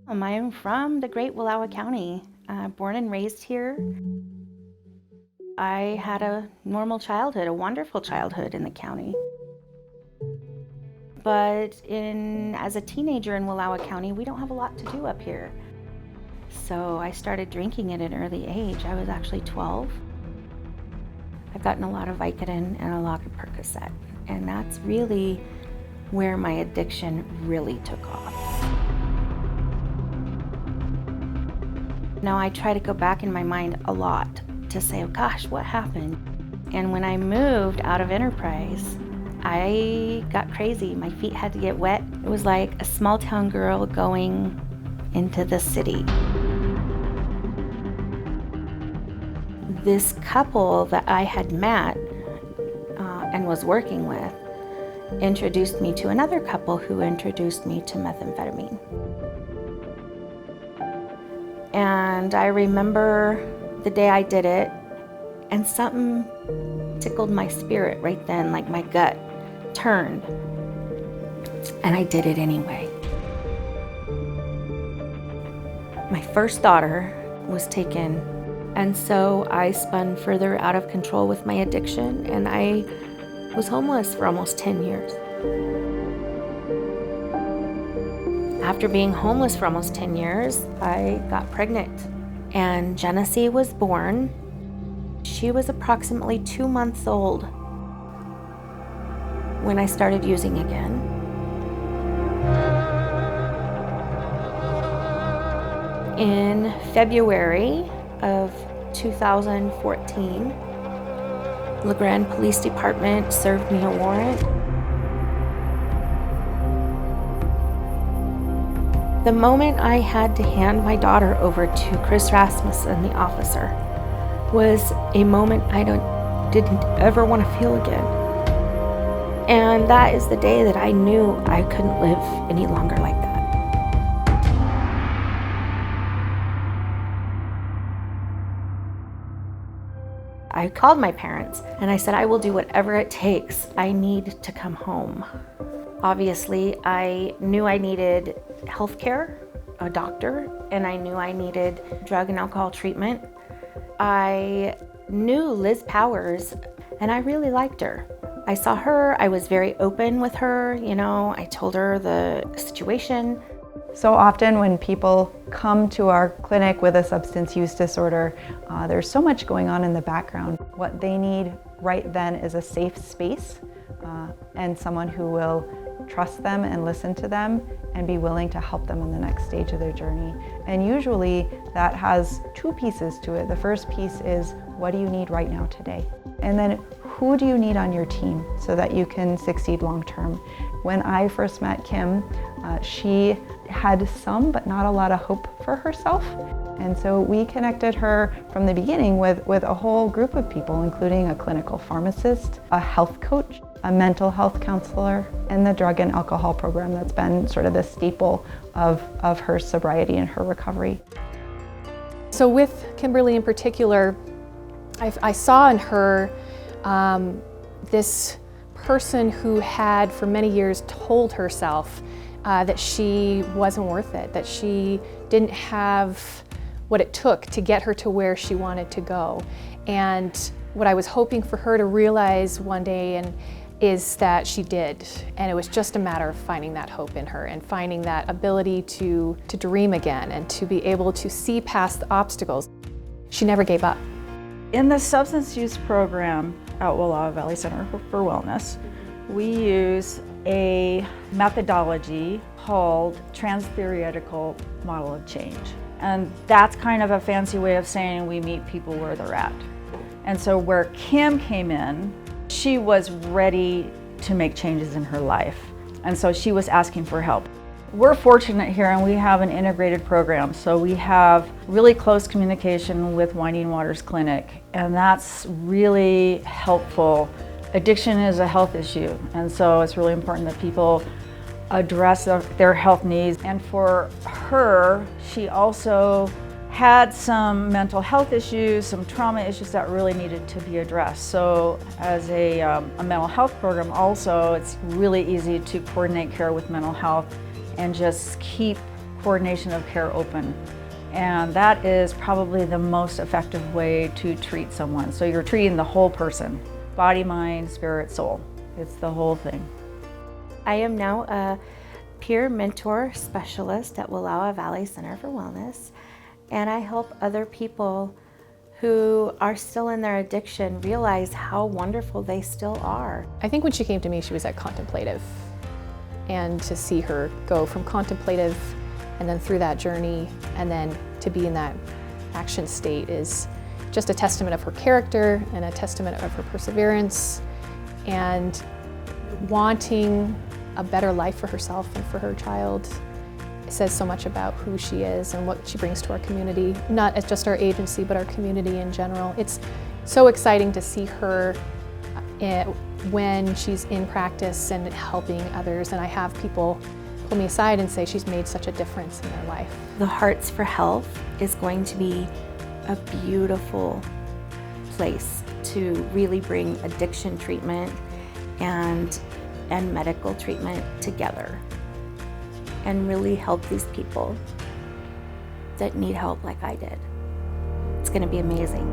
I'm from the great Wallowa County, born and raised here. I had a normal childhood, a wonderful childhood in the county. But as a teenager in Wallowa County, we don't have a lot to do up here. So I started drinking at an early age. I was actually 12. I've gotten a lot of Vicodin and a lot of Percocet, and that's really where my addiction really took off. Now I try to go back in my mind a lot to say, oh gosh, what happened? And when I moved out of Enterprise, I got crazy. My feet had to get wet. It was like a small town girl going into the city. This couple that I had met and was working with introduced me to another couple who introduced me to methamphetamine. And I remember the day I did it, and something tickled my spirit right then, like my gut turned, and I did it anyway. My first daughter was taken, and so I spun further out of control with my addiction, and I was homeless for almost 10 years. After being homeless for almost 10 years, I got pregnant, and Genesee was born. She was approximately 2 months old when I started using again. In February of 2014, LeGrand Police Department served me a warrant. The moment I had to hand my daughter over to Chris Rasmussen, the officer, was a moment I didn't ever want to feel again. And that is the day that I knew I couldn't live any longer like that. I called my parents and I said, I will do whatever it takes. I need to come home. Obviously, I knew I needed health care, a doctor, and I knew I needed drug and alcohol treatment. I knew Liz Powers, and I really liked her. I saw her, I was very open with her, I told her the situation. So often when people come to our clinic with a substance use disorder, there's so much going on in the background. What they need right then is a safe space and someone who will trust them and listen to them and be willing to help them in the next stage of their journey. And usually that has two pieces to it. The first piece is, what do you need right now today? And then who do you need on your team so that you can succeed long term? When I first met Kim, she had some but not a lot of hope for herself. And so we connected her from the beginning with a whole group of people, including a clinical pharmacist, a health coach, a mental health counselor, and the drug and alcohol program that's been sort of the staple of her sobriety and her recovery. So with Kimberly in particular, I saw in her this person who had for many years told herself that she wasn't worth it, that she didn't have what it took to get her to where she wanted to go. And what I was hoping for her to realize one day is that she did. And it was just a matter of finding that hope in her and finding that ability to dream again and to be able to see past the obstacles. She never gave up. In the substance use program at Wallowa Valley Center for Wellness, we use a methodology called trans-theoretical model of change. And that's kind of a fancy way of saying we meet people where they're at. And so where Kim came in, she was ready to make changes in her life. And so she was asking for help. We're fortunate here and we have an integrated program. So we have really close communication with Winding Waters Clinic, and that's really helpful. Addiction is a health issue, and so it's really important that people address their health needs. And for her, she also had some mental health issues, some trauma issues that really needed to be addressed. So as a mental health program also, it's really easy to coordinate care with mental health and just keep coordination of care open. And that is probably the most effective way to treat someone. So you're treating the whole person, body, mind, spirit, soul. It's the whole thing. I am now a peer mentor specialist at Wallowa Valley Center for Wellness, and I help other people who are still in their addiction realize how wonderful they still are. I think when she came to me, she was at contemplative. And to see her go from contemplative and then through that journey and then to be in that action state is just a testament of her character and a testament of her perseverance and wanting a better life for herself and for her child. It says so much about who she is and what she brings to our community, not as just our agency, but our community in general. It's so exciting to see her when she's in practice and helping others, and I have people pull me aside and say she's made such a difference in their life. The Hearts for Health is going to be a beautiful place to really bring addiction treatment and medical treatment together and really help these people that need help like I did. It's going to be amazing.